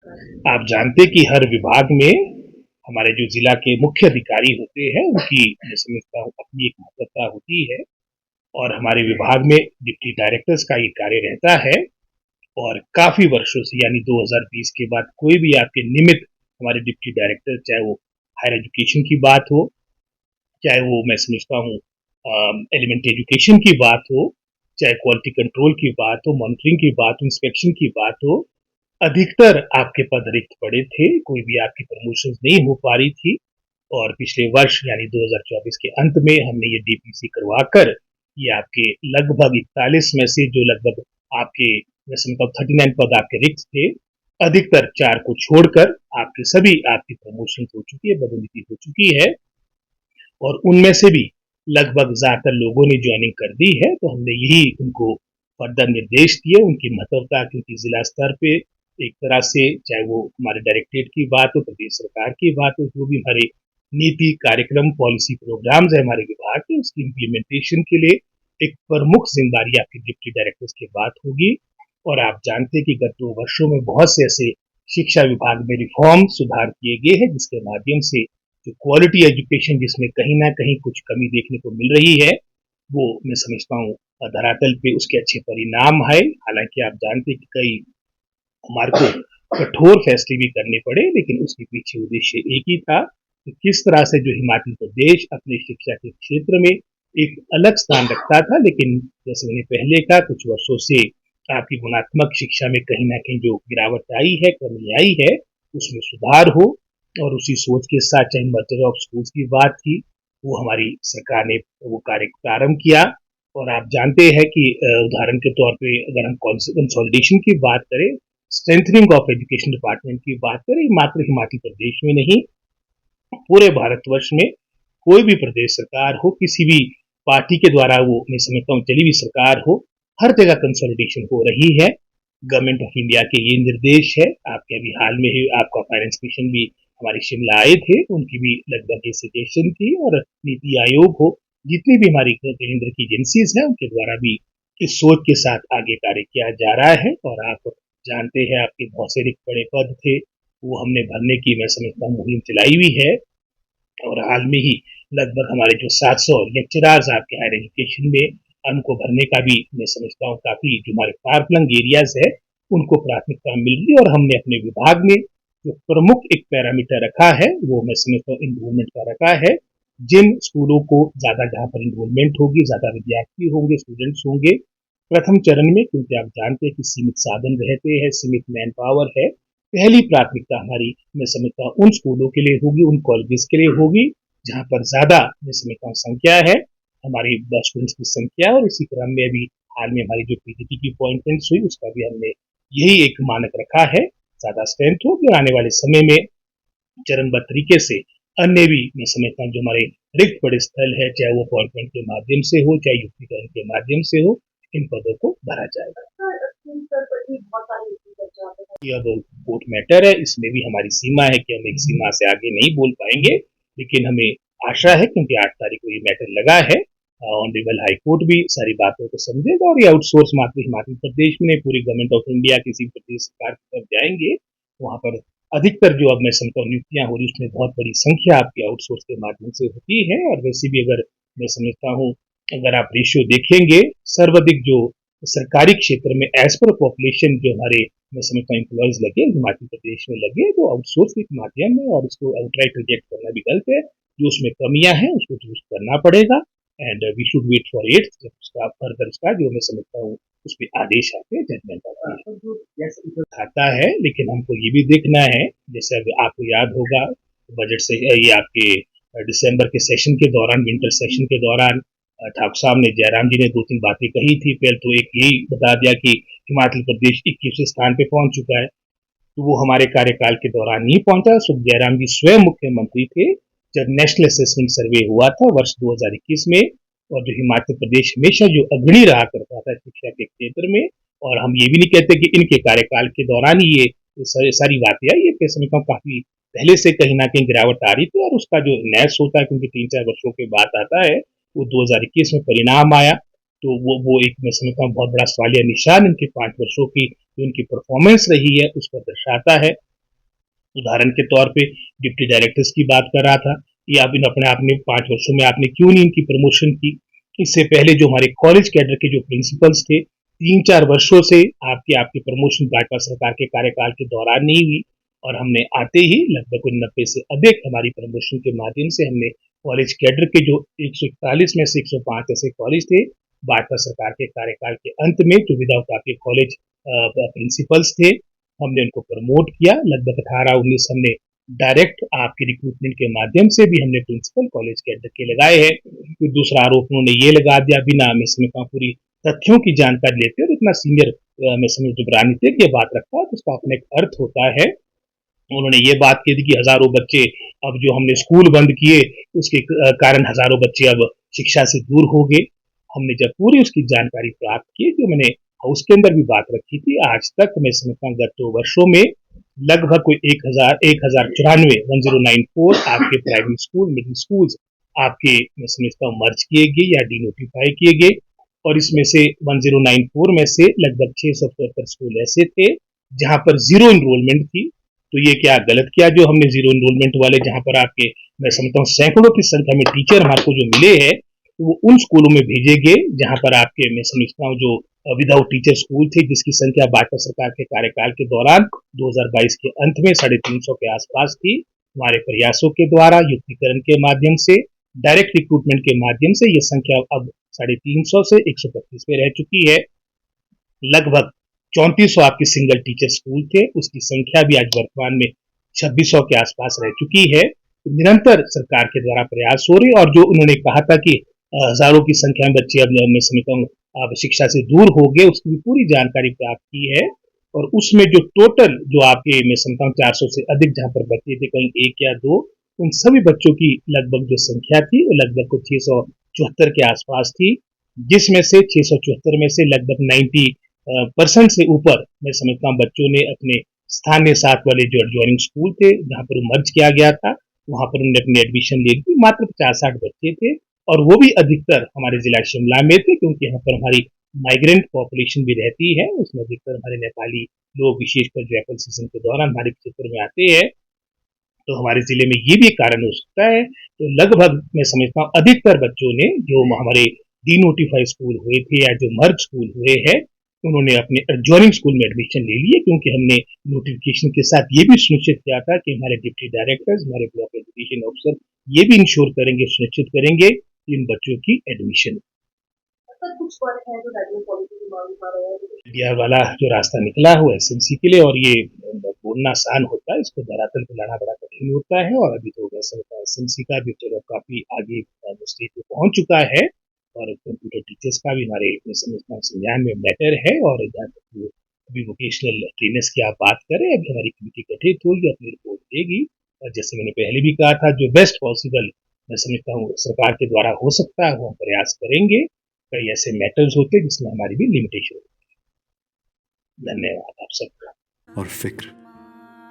आप जानते कि हर विभाग में हमारे जो जिला के मुख्य अधिकारी होते हैं उनकी मैं समझता हूँ अपनी एक महत्वता होती है और हमारे विभाग में डिप्टी डायरेक्टर्स का ये कार्य रहता है और काफी वर्षों से यानी 2020 के बाद कोई भी आपके निमित्त हमारे डिप्टी डायरेक्टर चाहे वो हायर एजुकेशन की बात हो, चाहे वो मैं समझता हूँ एलिमेंट्री एजुकेशन की बात हो, चाहे क्वालिटी कंट्रोल की बात हो, मॉनिटरिंग की बात हो, इंस्पेक्शन की बात हो, अधिकतर आपके पद रिक्त पड़े थे, कोई भी आपकी प्रमोशन नहीं हो पा रही थी और पिछले वर्ष यानी 2024 के अंत में हमने ये डीपीसी करवाकर ये आपके लगभग 41 में से जो लगभग आपके मैं समझता हूँ 39 पद आपके रिक्त थे, अधिकतर 4 को छोड़कर आपके सभी आपकी प्रमोशन हो चुकी है, पदोन्नति हो चुकी है और उनमें से भी लगभग ज्यादातर लोगों ने ज्वाइनिंग कर दी है। तो हमने यही उनको फर्दर निर्देश दिए, उनकी महत्वता क्योंकि जिला स्तर पे एक तरह से चाहे वो हमारे डायरेक्टरेट की बात हो, प्रदेश सरकार की बात हो, जो भी हमारे नीति कार्यक्रम पॉलिसी प्रोग्राम्स है हमारे विभाग के उसकी इम्प्लीमेंटेशन के लिए एक प्रमुख जिम्मेदारी आपके डिप्टी डायरेक्टर्स की बात होगी। और आप जानते हैं कि गत 2 वर्षों में बहुत से ऐसे शिक्षा विभाग में रिफॉर्म सुधार किए गए हैं जिसके माध्यम से जो क्वालिटी एजुकेशन जिसमें कहीं ना कहीं कुछ कमी देखने को मिल रही है वो मैं समझता हूँ धरातल पे उसके अच्छे परिणाम आए। हालांकि आप जानते हैं कि कई हमारे को कठोर फैसले भी करने पड़े लेकिन उसके पीछे उद्देश्य एक ही था कि किस तरह से जो हिमाचल प्रदेश अपने शिक्षा के क्षेत्र में एक अलग स्थान रखता था, लेकिन जैसे मैंने पहले कहा कुछ वर्षों से आपकी गुणात्मक शिक्षा में कहीं ना कहीं जो गिरावट आई है, कमी आई है, उसमें सुधार हो और उसी सोच के साथ चाहे मर्जर ऑफ स्कूल्स की बात थी वो हमारी सरकार ने वो कार्य प्रारंभ किया। और आप जानते हैं कि उदाहरण के तौर पे अगर हम कंसोलिडेशन की बात करें, स्ट्रेंथनिंग ऑफ एजुकेशन डिपार्टमेंट की बात करें, मात्र हिमाचल प्रदेश में नहीं पूरे भारतवर्ष में कोई भी प्रदेश सरकार हो, किसी भी पार्टी के द्वारा वो मैं समझता हूँ चली हुई सरकार हो, हर जगह कंसोलिडेशन हो रही है। गवर्नमेंट ऑफ इंडिया के ये निर्देश है। आपके अभी हाल में ही आपका फाइनेंस मिशन भी हमारे शिमला आए थे, उनकी भी लगभग ये सजेशन थी और नीति आयोग हो, जितनी भी हमारी केंद्र की एजेंसीज है उनके द्वारा भी इस सोच के साथ आगे कार्य किया जा रहा है। और आप जानते हैं आपके बहुत से रिक्त पड़े पद थे वो हमने भरने की मैं समझता हूँ मुहिम चलाई हुई है और हाल में ही लगभग हमारे जो 700 लेक्चरर्स आपके हायर एजुकेशन में उनको भरने का भी मैं समझता हूँ काफी जो हमारे फार फ्लंग एरियाज है उनको प्राथमिकता मिल रही है। और हमने अपने विभाग में जो प्रमुख एक पैरामीटर रखा है वो मैं समझता हूँ इनरोलमेंट का रखा है। जिन स्कूलों को ज्यादा जहाँ पर इनरोलमेंट होगी, ज्यादा विद्यार्थी होंगे, स्टूडेंट्स होंगे प्रथम चरण में, क्योंकि आप जानते हैं कि सीमित साधन रहते हैं, सीमित मैन पावर है, पहली प्राथमिकता हमारी मैं समझता हूँ उन स्कूलों के लिए होगी, उन कॉलेजेस के लिए होगी जहाँ पर ज्यादा मैं समझता हूँ संख्या है हमारी स्टूडेंट्स की संख्या। और इसी क्रम में अभी हाल में हमारी जो पीजीटी की अपॉइंटमेंट्स हुई उसका भी हमने यही एक मानक रखा है, ज्यादा स्ट्रेंथ होगी और आने वाले समय में चरणबद्ध तरीके से अन्य भी मैं समझता हूँ जो हमारे रिक्त पड़े स्थल है चाहे वो अपॉइंटमेंट के माध्यम से हो चाहे युक्तिकरण के माध्यम से हो, इन पदों को भरा जाएगा। ये अब कोर्ट मैटर है, इसमें भी हमारी सीमा है कि हम एक सीमा से आगे नहीं बोल पाएंगे, लेकिन हमें आशा है क्योंकि 8 तारीख को ये मैटर लगा है, ऑनरेबल हाई कोर्ट भी सारी बातों को समझेगा और ये आउटसोर्स मात्र हिमाचल प्रदेश में पूरी गवर्नमेंट ऑफ इंडिया किसी प्रदेश सरकार की तरफ जाएंगे वहां पर अधिकतर जो अब मैं समझता हूँ नियुक्तियां हो रही उसमें बहुत बड़ी संख्या आपकी आउटसोर्स के माध्यम से होती है। और वैसे भी अगर मैं समझता हूँ अगर आप रेशियो देखेंगे सर्वाधिक जो सरकारी क्षेत्र में एज पर पॉपुलेशन जो हमारे मैं समझता हूँ एम्प्लॉयज लगे हिमाचल प्रदेश में लगे तो आउटसोर्स के माध्यम में, और इसको आउटराइट रिजेक्ट करना भी गलत है। जो उसमें कमियां हैं उसको दुरुस्त करना पड़ेगा and we should wait for it, जब उसका फर्दर उसका जो मैं समझता हूँ उस पर आदेश आते हैं, जजमेंट आता है। लेकिन हमको ये भी देखना है, जैसे अब आपको याद होगा बजट से ये आपके दिसंबर के सेशन के दौरान, विंटर सेशन के दौरान ठाकुर साहब ने, जयराम जी ने 2-3 बातें कही थी। पहले तो एक यही बता दिया कि हिमाचल प्रदेश 21वें स्थान पे पहुंच चुका है, तो वो हमारे कार्यकाल के दौरान नहीं पहुंचा। सुख जयराम जी स्वयं मुख्यमंत्री थे जब नेशनल असेसमेंट सर्वे हुआ था वर्ष 2021 में, और जो हिमाचल प्रदेश हमेशा जो अग्रणी रहा करता था शिक्षा के क्षेत्र में, और हम ये भी नहीं कहते कि इनके कार्यकाल के दौरान ही ये सारी बातें आई, ये समझता हूँ काफी पहले से कहीं ना कहीं गिरावट आ रही थी और उसका जो नैस होता है क्योंकि 3-4 वर्षों के बाद आता है, वो 2021 में परिणाम आया। तो वो एक मैं समझता हूँ बहुत बड़ा सवालिया निशान इनके 5 वर्षों की जो इनकी परफॉर्मेंस रही है उस पर दर्शाता है। उदाहरण के तौर पे डिप्टी डायरेक्टर्स की बात कर रहा था, ये आप इन अपने आपने 5 वर्षों में आपने क्यों नहीं इनकी प्रमोशन की? इससे पहले जो हमारे कॉलेज कैडर के जो प्रिंसिपल्स थे, 3-4 वर्षों से आपकी प्रमोशन भाजपा सरकार के कार्यकाल के दौरान नहीं हुई और हमने आते ही लगभग 90 से अधिक हमारी प्रमोशन के माध्यम से हमने कॉलेज कैडर के जो 141 में से 105 ऐसे कॉलेज थे, भाजपा सरकार के कार्यकाल के अंत में जो विदाउट आपके कॉलेज प्रिंसिपल्स थे, हमने उनको प्रमोट किया। लगभग 18-19 हमने डायरेक्ट आपके रिक्रूटमेंट के माध्यम से भी हमने प्रिंसिपल कॉलेज कैडर के लगाए हैं। फिर दूसरा आरोप उन्होंने ये लगा दिया बिना मैं समझता हूँ पूरी तथ्यों की जानकारी लेते और इतना सीनियर मैं समझ जब राजनीतिक ये बात रखता है तो उसका अपना एक अर्थ होता है। उन्होंने ये बात कही थी कि हजारों बच्चे अब जो हमने स्कूल बंद किए उसके कारण हजारों बच्चे अब शिक्षा से दूर हो गए। हमने जब पूरी उसकी जानकारी प्राप्त की जो मैंने हाउस के अंदर भी बात रखी थी, आज तक मैं समझता हूँ गत 2 वर्षों में लगभग कोई 1094 आपके प्राइमरी स्कूल मिडिल स्कूल आपके मैं समझता हूँ मर्ज किए गए या डिनोटिफाई किए गए और इसमें से 1094 में से लगभग 675 स्कूल ऐसे थे जहां पर जीरो इनरोलमेंट थी। तो ये क्या गलत किया जो हमने जीरो इनरोलमेंट वाले जहां पर आपके मैं समझता हूँ सैकड़ों की संख्या में टीचर हमारे को जो मिले हैं तो वो उन स्कूलों में भेजे गए जहां पर आपके मैं समझता हूँ जो विदाउट टीचर स्कूल थे जिसकी संख्या भाजपा सरकार के कार्यकाल के दौरान 2022 के अंत में 350 के आसपास थी। हमारे प्रयासों के द्वारा युक्तिकरण के माध्यम से डायरेक्ट रिक्रूटमेंट के माध्यम से ये संख्या अब 350 से 125 में रह चुकी है। लगभग 3400 आपके सिंगल टीचर स्कूल थे, उसकी संख्या भी आज वर्तमान में 2600 के आसपास रह चुकी है। निरंतर सरकार के द्वारा प्रयास हो रहे और जो उन्होंने कहा था कि हजारों की संख्या में बच्चे अब मैं समझता हूँ अब शिक्षा से दूर हो गए उसकी भी पूरी जानकारी प्राप्त की है और उसमें जो टोटल जो आपके मैं समझता हूँ 400 से अधिक जहां पर बच्चे थे कहीं 1 या 2 उन सभी बच्चों की लगभग जो संख्या थी वो लगभग कुछ 674 के आसपास थी जिसमें से 674 में से लगभग 90% से ऊपर मैं समझता हूँ बच्चों ने अपने स्थानीय साथ वाले जो एडजॉइनिंग स्कूल थे जहां पर मर्ज किया गया था वहां पर उन्होंने अपनी एडमिशन ले ली। मात्र 50-60 बच्चे थे और वो भी अधिकतर हमारे जिला शिमला में थे क्योंकि यहाँ पर हमारी माइग्रेंट पॉपुलेशन भी रहती है उसमें अधिकतर हमारे नेपाली लोग विशेषकर जो एप्पल सीजन के दौरान हमारे क्षेत्र में आते हैं तो हमारे जिले में ये भी कारण हो सकता है। तो लगभग मैं समझता हूँ अधिकतर बच्चों ने जो हमारे डीनोटिफाई स्कूल हुए थे या जो मर्ज स्कूल हुए हैं उन्होंने अपने एडजॉइनिंग स्कूल में एडमिशन ले लिए क्योंकि हमने नोटिफिकेशन के साथ ये भी सुनिश्चित किया था कि हमारे डिप्टी डायरेक्टर्स हमारे ब्लॉक एजुकेशन ऑफिसर ये भी इंश्योर करेंगे सुनिश्चित करेंगे इन बच्चों की एडमिशन। कुछ वर्ग है जो रैगिंग पॉलिसी की मांग कर रहे हैं मीडिया वाला जो रास्ता निकला है वो एसएमसी के लिए और ये बोलना आसान होता है इसको धरातल पे लाना बड़ा कठिन होता है और अभी तो वैसे होता है एसएमसी का भी चलो काफी आगे स्टेज पे पहुंच चुका है और कंप्यूटर टीचर्स का भी हमारे समझता संज्ञान में मैटर है और जहाँ तक अभी वोकेशनल ट्रेनर्स की आप बात करें अभी हमारी कमेटी गठित होगी अपनी रिपोर्ट देगी और जैसे मैंने पहले भी कहा था जो बेस्ट पॉसिबल मैं समझता हूँ सरकार के द्वारा हो सकता है वो हम प्रयास करेंगे। कई ऐसे मैटर्स होते हैं जिसमें हमारी भी लिमिटेशन होती है। धन्यवाद आप सबका। और फिक्र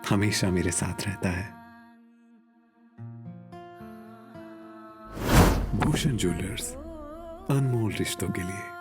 हमेशा मेरे साथ रहता है। भूषण ज्वेलर्स अनमोल रिश्तों के लिए।